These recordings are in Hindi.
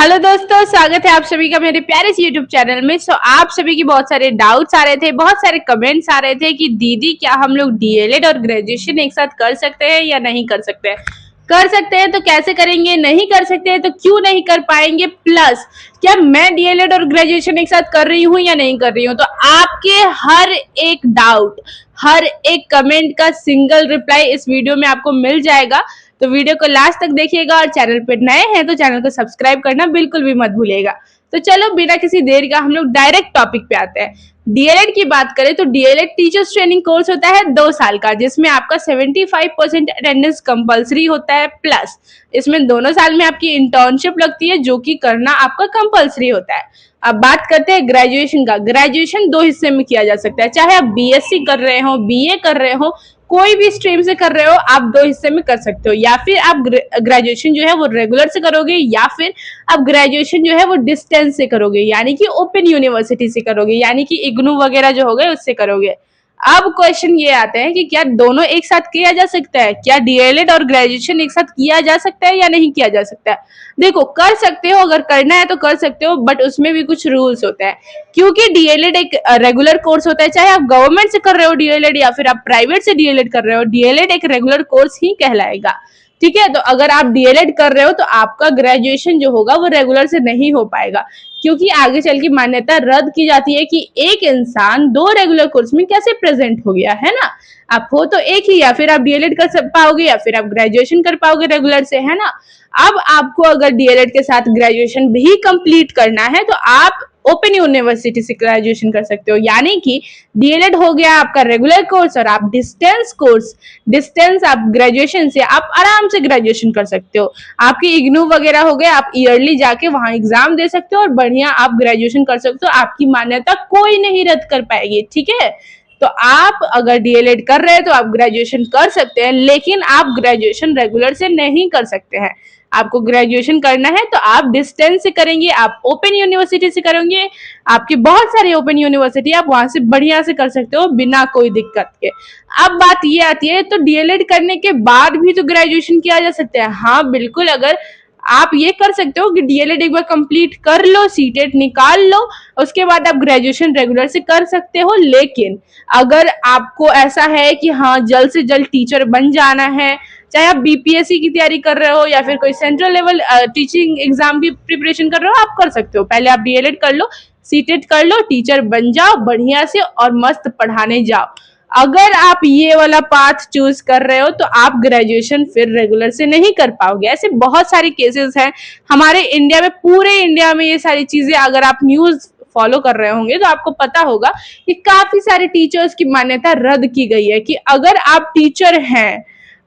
हेलो दोस्तों, स्वागत है आप सभी का मेरे प्यारे से यूट्यूब चैनल में। आप सभी की बहुत सारे डाउट्स आ रहे थे, बहुत सारे कमेंट्स आ रहे थे कि दीदी क्या हम लोग डीएलएड और ग्रेजुएशन एक साथ कर सकते हैं या नहीं कर सकते हैं। कर सकते हैं तो कैसे करेंगे, नहीं कर सकते हैं तो क्यों नहीं कर पाएंगे, प्लस क्या मैं डीएलएड और ग्रेजुएशन एक साथ कर रही हूँ या नहीं कर रही हूँ। तो आपके हर एक डाउट, हर एक कमेंट का सिंगल रिप्लाई इस वीडियो में आपको मिल जाएगा। तो वीडियो को लास्ट तक देखिएगा और चैनल पर नए हैं तो चैनल को सब्सक्राइब करना बिल्कुल भी मत भूलिएगा। तो चलो बिना किसी देर का हम लोग डायरेक्ट टॉपिक पे आते हैं। डीएलएड की बात करें तो डीएलएड टीचर्स ट्रेनिंग कोर्स होता है 2 साल का, जिसमें आपका 75% अटेंडेंस कंपलसरी होता है, प्लस इसमें दोनों साल में आपकी इंटर्नशिप लगती है जो कि करना आपका कंपलसरी होता है। अब बात करते हैं ग्रेजुएशन का। ग्रेजुएशन 2 हिस्से में किया जा सकता है, चाहे आप बीएससी कर रहे हो, बीए कर रहे हो, कोई भी स्ट्रीम से कर रहे हो, आप 2 हिस्से में कर सकते हो। या फिर आप ग्रेजुएशन जो है वो रेगुलर से करोगे, या फिर आप ग्रेजुएशन जो है वो डिस्टेंस से करोगे, यानी कि ओपन यूनिवर्सिटी से करोगे, यानी कि इग्नू वगैरह जो हो गए उससे करोगे। अब क्वेश्चन ये आते हैं कि क्या दोनों एक साथ किया जा सकता है, क्या डीएलएड और ग्रेजुएशन एक साथ किया जा सकता है या नहीं किया जा सकता है। देखो, कर सकते हो, अगर करना है तो कर सकते हो, बट उसमें भी कुछ रूल्स होते हैं, क्योंकि डीएलएड एक रेगुलर कोर्स होता है। चाहे आप गवर्नमेंट से कर रहे हो डीएलएड या फिर आप प्राइवेट से डीएलएड कर रहे हो, डीएलएड एक रेगुलर कोर्स ही कहलाएगा। ठीक है, तो अगर आप डीएलएड कर रहे हो तो आपका ग्रेजुएशन जो होगा वो रेगुलर से नहीं हो पाएगा, क्योंकि आगे चल की मान्यता रद्द की जाती है कि एक इंसान 2 रेगुलर कोर्स में कैसे प्रेजेंट हो गया, है ना। आप हो तो एक ही, या फिर आप डीएलएड कर पाओगे या फिर आप ग्रेजुएशन कर पाओगे रेगुलर से, है ना। अब आपको अगर डीएलएड के साथ ग्रेजुएशन भी कंप्लीट करना है तो आप ओपन यूनिवर्सिटी से ग्रेजुएशन कर सकते हो, यानी कि डीएलएड हो गया आपका रेगुलर कोर्स और आप डिस्टेंस आप ग्रेजुएशन से आप आराम से ग्रेजुएशन कर सकते हो। आपकी इग्नू वगैरह हो गए, आप ईयरली जाके वहां एग्जाम दे सकते हो और बढ़िया आप ग्रेजुएशन कर सकते हो। आपकी मान्यता कोई नहीं रद्द कर पाएगी, ठीक है। तो आप अगर डीएलएड कर रहे हैं तो आप ग्रेजुएशन कर सकते हैं, लेकिन आप ग्रेजुएशन रेगुलर से नहीं कर सकते हैं। आपको ग्रेजुएशन करना है तो आप डिस्टेंस से करेंगे, आप ओपन यूनिवर्सिटी से करेंगे। आपकी बहुत सारी ओपन यूनिवर्सिटी, आप वहां से बढ़िया से कर सकते हो बिना कोई दिक्कत के। अब बात ये आती है, तो डीएलएड करने के बाद भी तो ग्रेजुएशन किया जा सकता है। हाँ बिल्कुल, अगर आप ये कर सकते हो कि डीएलएड एक बार कंप्लीट कर लो, सीटेट निकाल लो, उसके बाद आप ग्रेजुएशन रेगुलर से कर सकते हो। लेकिन अगर आपको ऐसा है कि हाँ जल्द से जल्द टीचर बन जाना है, चाहे आप बीपीएससी की तैयारी कर रहे हो या फिर कोई सेंट्रल लेवल टीचिंग एग्जाम की प्रिपरेशन कर रहे हो, आप कर सकते हो। पहले आप डीएलएड कर लो, सीटेट कर लो, टीचर बन जाओ बढ़िया से और मस्त पढ़ाने जाओ। अगर आप ये वाला पाथ चूज कर रहे हो तो आप ग्रेजुएशन फिर रेगुलर से नहीं कर पाओगे। ऐसे बहुत सारे केसेस हैं हमारे इंडिया में, पूरे इंडिया में ये सारी चीजें, अगर आप न्यूज फॉलो कर रहे होंगे तो आपको पता होगा कि काफी सारे टीचर्स की मान्यता रद्द की गई है कि अगर आप टीचर हैं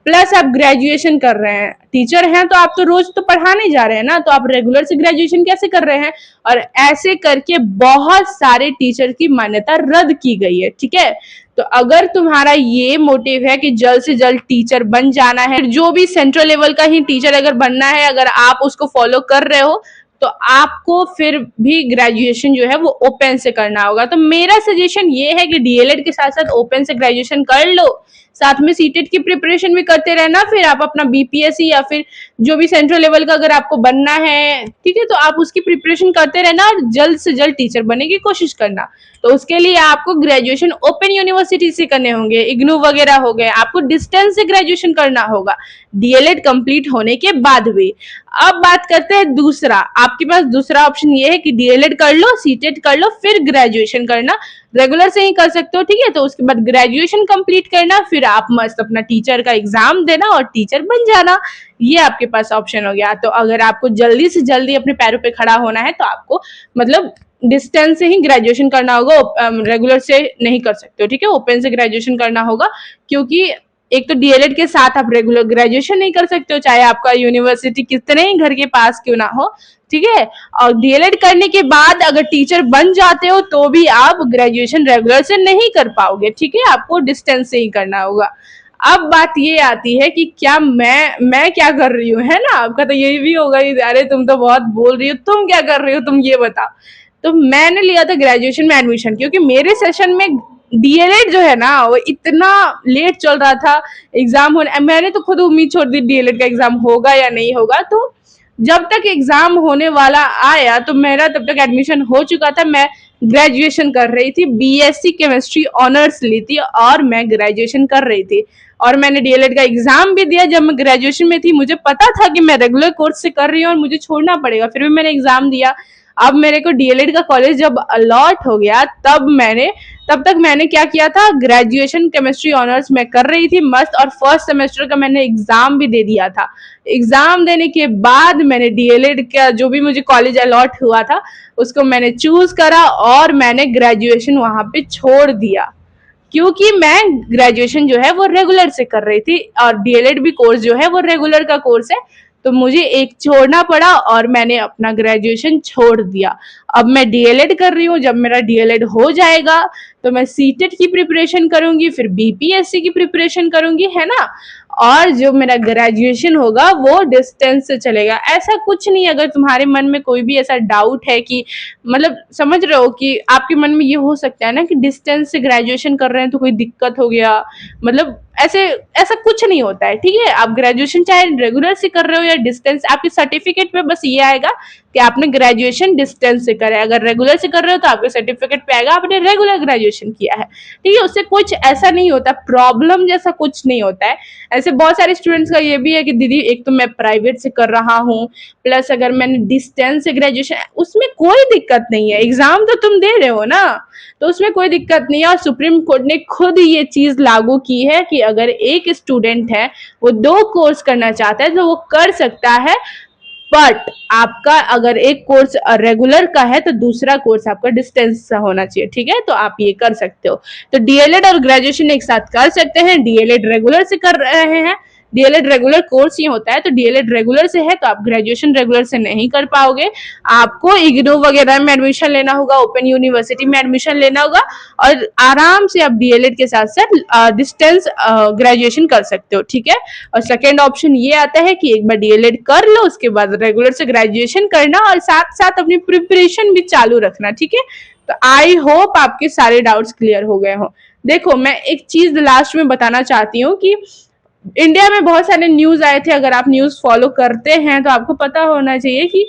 प्लस आप ग्रेजुएशन कर रहे हैं, टीचर हैं तो आप तो रोज तो पढ़ाने जा रहे हैं ना, तो आप रेगुलर से ग्रेजुएशन कैसे कर रहे हैं। और ऐसे करके बहुत सारे टीचर की मान्यता रद्द की गई है, ठीक है। तो अगर तुम्हारा ये मोटिव है कि जल्द से जल्द टीचर बन जाना है, जो भी सेंट्रल लेवल का ही टीचर अगर बनना है, अगर आप उसको फॉलो कर रहे हो तो आपको फिर भी ग्रेजुएशन जो है वो ओपन से करना होगा। तो मेरा सजेशन ये है कि डीएलएड के साथ साथ ओपन से ग्रेजुएशन कर लो, साथ में सीटेट की प्रिपरेशन भी करते रहना। फिर आप अपना बीपीएससी या फिर जो भी सेंट्रल लेवल का अगर आपको बनना है, ठीक है, तो आप उसकी प्रिपरेशन करते रहना और जल्द से जल्द टीचर बनने की कोशिश करना। तो उसके लिए आपको ग्रेजुएशन ओपन यूनिवर्सिटी से करने होंगे, इग्नू वगैरह हो गए, आपको डिस्टेंस से ग्रेजुएशन करना होगा डीएलएड कंप्लीट होने के बाद भी। अब बात करते हैं दूसरा, आपके पास दूसरा ऑप्शन ये है कि डीएलएड कर लो, सीटेट कर लो, फिर ग्रेजुएशन करना, रेगुलर से ही कर सकते हो, ठीक है। तो उसके बाद ग्रेजुएशन कंप्लीट करना, फिर आप मस्त अपना टीचर का एग्जाम देना और टीचर बन जाना। ये आपके पास ऑप्शन हो गया। तो अगर आपको जल्दी से जल्दी अपने पैरों पे खड़ा होना है तो आपको मतलब डिस्टेंस से ही ग्रेजुएशन करना होगा, रेगुलर से नहीं कर सकते हो, ठीक है। ओपन से ग्रेजुएशन करना होगा, क्योंकि एक तो डीएलएड के साथ आप रेगुलर ग्रेजुएशन नहीं कर सकते हो, चाहे आपका यूनिवर्सिटी कितने ही घर के पास क्यों ना हो, ठीक है। और डीएलएड करने के बाद अगर टीचर बन जाते हो तो भी आप ग्रेजुएशन रेगुलर से नहीं कर पाओगे, ठीक है, आपको डिस्टेंस से ही करना होगा। अब बात ये आती है कि क्या मैं क्या कर रही हूँ, है ना। आपका तो ये भी होगा कि अरे तुम तो बहुत बोल रही हो, तुम क्या कर रही हो, तुम ये बताओ। तो मैंने लिया था ग्रेजुएशन में एडमिशन, क्योंकि मेरे सेशन में डीएलएड जो है ना वो इतना लेट चल रहा था, एग्जाम होने, मैंने तो खुद उम्मीद छोड़ दी डीएलएड का एग्जाम होगा या नहीं होगा। तो जब तक एग्जाम होने वाला आया तो मेरा तब तक एडमिशन हो चुका था। मैं ग्रेजुएशन कर रही थी, बीएससी केमिस्ट्री ऑनर्स ली थी और मैं ग्रेजुएशन कर रही थी। और मैंने डीएलएड का एग्जाम भी दिया जब मैं ग्रेजुएशन में थी। मुझे पता था कि मैं रेगुलर कोर्स से कर रही हूँ और मुझे छोड़ना पड़ेगा, फिर भी मैंने एग्जाम दिया। अब मेरे को डीएलएड का कॉलेज जब अलॉट हो गया तब तक मैंने क्या किया था, ग्रेजुएशन केमिस्ट्री ऑनर्स में कर रही थी मस्त, और फर्स्ट सेमेस्टर का मैंने एग्जाम भी दे दिया था। एग्जाम देने के बाद मैंने डीएलएड का जो भी मुझे कॉलेज अलॉट हुआ था उसको मैंने चूज करा और मैंने ग्रेजुएशन वहां पे छोड़ दिया, क्योंकि मैं ग्रेजुएशन जो है वो रेगुलर से कर रही थी और डीएलएड भी कोर्स जो है वो रेगुलर का कोर्स है। तो मुझे एक छोड़ना पड़ा और मैंने अपना ग्रेजुएशन छोड़ दिया। अब मैं डीएलएड कर रही हूँ। जब मेरा डीएलएड हो जाएगा तो मैं सीटेट की प्रिपरेशन करूंगी, फिर बीपीएससी की प्रिपरेशन करूंगी, है ना। और जो मेरा ग्रेजुएशन होगा वो डिस्टेंस से चलेगा। ऐसा कुछ नहीं, अगर तुम्हारे मन में कोई भी ऐसा डाउट है कि मतलब समझ रहे हो कि आपके मन में ये हो सकता है ना कि डिस्टेंस से ग्रेजुएशन कर रहे हैं तो कोई दिक्कत हो गया, मतलब ऐसा कुछ नहीं होता है, ठीक है। आप ग्रेजुएशन चाहे रेगुलर से कर रहे हो या डिस्टेंस, आपके सर्टिफिकेट में बस ये आएगा कि आपने ग्रेजुएशन डिस्टेंस से करा है। अगर रेगुलर से कर रहे हो तो आपके सर्टिफिकेट पे आएगा आपने रेगुलर ग्रेजुएशन किया है, ठीक है। उससे कुछ ऐसा नहीं होता, प्रॉब्लम जैसा कुछ नहीं होता है। ऐसे बहुत सारे स्टूडेंट्स का ये भी है कि दीदी एक तो मैं प्राइवेट से कर रहा हूँ, प्लस अगर मैंने डिस्टेंस से ग्रेजुएशन, उसमें कोई दिक्कत नहीं है, एग्जाम तो तुम दे रहे हो ना, तो उसमें कोई दिक्कत नहीं है। और सुप्रीम कोर्ट ने खुद ये चीज लागू की है कि अगर एक स्टूडेंट है वो 2 कोर्स करना चाहता है तो वो कर सकता है, बट आपका अगर एक कोर्स रेगुलर का है तो दूसरा कोर्स आपका डिस्टेंस का होना चाहिए, ठीक है। तो आप ये कर सकते हो। तो डीएलएड और ग्रेजुएशन एक साथ कर सकते हैं। डीएलएड रेगुलर से कर रहे हैं, डीएलएड रेगुलर कोर्स ही होता है, तो डीएलएड रेगुलर से है तो आप ग्रेजुएशन रेगुलर से नहीं कर पाओगे। आपको इग्नू वगैरह में एडमिशन लेना होगा, ओपन यूनिवर्सिटी में एडमिशन लेना होगा और आराम से आप डीएलएड के साथ साथ डिस्टेंस ग्रेजुएशन कर सकते हो, ठीक है। और सेकेंड ऑप्शन ये आता है कि एक बार डीएलएड कर लो, उसके बाद रेगुलर से ग्रेजुएशन करना और साथ साथ अपनी प्रिपरेशन भी चालू रखना, ठीक है। तो आई होप आपके सारे डाउट्स क्लियर हो गए हो। देखो मैं एक चीज लास्ट में बताना चाहती हूँ कि इंडिया में बहुत सारे न्यूज आए थे, अगर आप न्यूज फॉलो करते हैं तो आपको पता होना चाहिए कि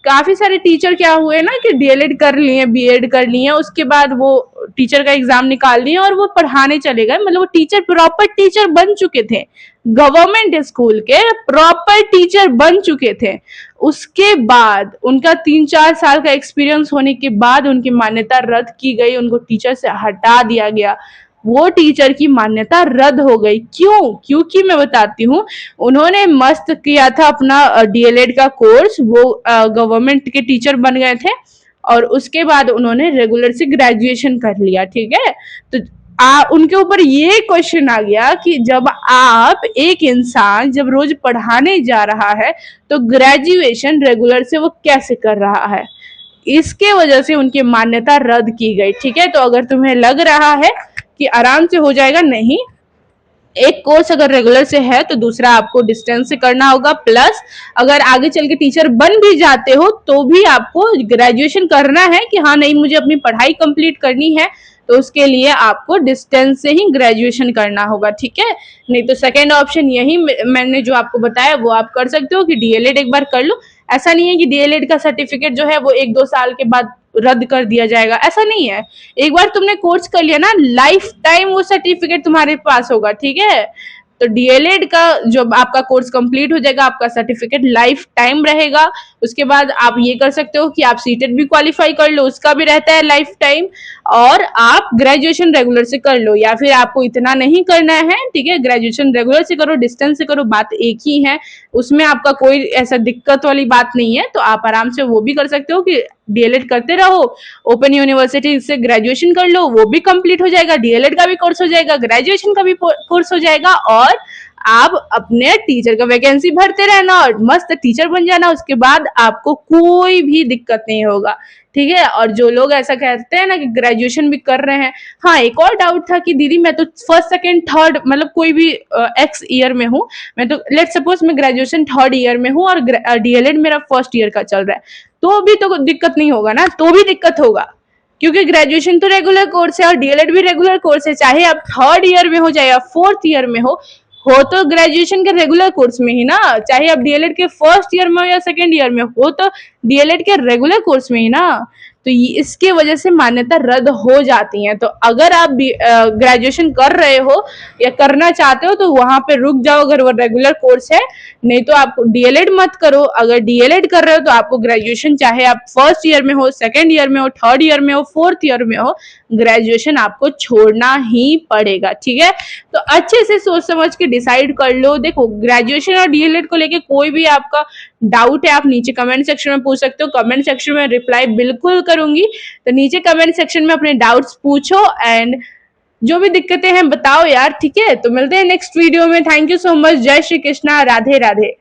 काफी सारे टीचर क्या हुए ना कि डीएलएड कर लिए, बीएड कर लिए, उसके बाद वो टीचर का एग्जाम निकाल लिए और वो पढ़ाने चले गए। मतलब वो टीचर प्रॉपर टीचर बन चुके थे, गवर्नमेंट स्कूल के प्रॉपर टीचर बन चुके थे। उसके बाद उनका 3-4 साल का एक्सपीरियंस होने के बाद उनकी मान्यता रद्द की गई, उनको टीचर से हटा दिया गया, वो टीचर की मान्यता रद्द हो गई। क्यों? क्योंकि मैं बताती हूँ, उन्होंने मस्त किया था अपना डीएलएड का कोर्स, वो गवर्नमेंट के टीचर बन गए थे और उसके बाद उन्होंने रेगुलर से ग्रेजुएशन कर लिया, ठीक है। तो उनके ऊपर ये क्वेश्चन आ गया कि जब आप एक इंसान जब रोज पढ़ाने जा रहा है तो ग्रेजुएशन रेगुलर से वो कैसे कर रहा है, इसके वजह से उनकी मान्यता रद्द की गई, ठीक है। तो अगर तुम्हें लग रहा है कि आराम से हो जाएगा, नहीं, एक कोर्स अगर रेगुलर से है तो दूसरा आपको डिस्टेंस से करना होगा, प्लस अगर आगे चल के टीचर बन भी जाते हो तो भी आपको ग्रेजुएशन करना है कि हाँ नहीं मुझे अपनी पढ़ाई कंप्लीट करनी है, तो उसके लिए आपको डिस्टेंस से ही ग्रेजुएशन करना होगा, ठीक है। नहीं तो सेकेंड ऑप्शन यही मैंने जो आपको बताया वो आप कर सकते हो कि डीएलएड एक बार कर लो। ऐसा नहीं है कि डीएलएड का सर्टिफिकेट जो है वो 1-2 साल के बाद रद्द कर दिया जाएगा, ऐसा नहीं है। एक बार तुमने कोर्स कर लिया ना, लाइफ टाइम वो सर्टिफिकेट तुम्हारे पास होगा, ठीक है। तो डीएलएड का जब आपका कोर्स कंप्लीट हो जाएगा आपका सर्टिफिकेट लाइफ टाइम रहेगा। उसके बाद आप ये कर सकते हो कि आप सीटेट भी क्वालिफाई कर लो, उसका भी रहता है लाइफ टाइम, और आप ग्रेजुएशन रेगुलर से कर लो, या फिर आपको इतना नहीं करना है, ठीक है, ग्रेजुएशन रेगुलर से करो, डिस्टेंस से करो, बात एक ही है, उसमें आपका कोई ऐसा दिक्कत वाली बात नहीं है। तो आप आराम से वो भी कर सकते हो कि डीएलएड करते रहो, ओपन यूनिवर्सिटी से ग्रेजुएशन कर लो, वो भी कंप्लीट हो जाएगा, डीएलएड का भी कोर्स हो जाएगा, ग्रेजुएशन का भी कोर्स हो जाएगा, और आप अपने टीचर का वैकेंसी भरते रहना और मस्त टीचर बन जाना। उसके बाद आपको कोई भी दिक्कत नहीं होगा, ठीक है। और जो लोग ऐसा कहते हैं ना कि ग्रेजुएशन भी कर रहे हैं, हाँ एक और डाउट था कि दीदी मैं तो फर्स्ट सेकंड थर्ड मतलब कोई भी एक्स ईयर में हूँ, मैं तो लेट सपोज मैं ग्रेजुएशन थर्ड ईयर में हूँ और डीएलएड मेरा फर्स्ट ईयर का चल रहा है, तो भी तो दिक्कत नहीं होगा ना, तो भी दिक्कत होगा, क्योंकि ग्रेजुएशन तो रेगुलर कोर्स है और डीएलएड भी रेगुलर कोर्स है, चाहे आप थर्ड ईयर में हो चाहे आप फोर्थ ईयर में हो, हो तो ग्रेजुएशन के रेगुलर कोर्स में ही ना, चाहे आप डीएलएड के फर्स्ट ईयर में हो या सेकेंड ईयर में हो तो डीएलएड के रेगुलर कोर्स में ही ना। तो इसके वजह से मान्यता रद्द हो जाती है। तो अगर आप ग्रेजुएशन कर रहे हो या करना चाहते हो तो वहां पे रुक जाओ अगर वो रेगुलर कोर्स है, नहीं तो आप डीएलएड मत करो। अगर डीएलएड कर रहे हो तो आपको ग्रेजुएशन, चाहे आप फर्स्ट ईयर में हो, सेकेंड ईयर में हो, थर्ड ईयर में हो, फोर्थ ईयर में हो, ग्रेजुएशन आपको छोड़ना ही पड़ेगा। ठीक है, तो अच्छे से सोच समझ के डिसाइड कर लो। देखो, ग्रेजुएशन और डीएलएड को लेके कोई भी आपका डाउट है आप नीचे कमेंट सेक्शन में पूछ सकते हो। कमेंट सेक्शन में रिप्लाई बिल्कुल करूंगी, तो नीचे कमेंट सेक्शन में अपने डाउट्स पूछो एंड जो भी दिक्कतें हैं बताओ यार। ठीक है, तो मिलते हैं नेक्स्ट वीडियो में। Thank you so much. जय श्री कृष्णा, राधे राधे।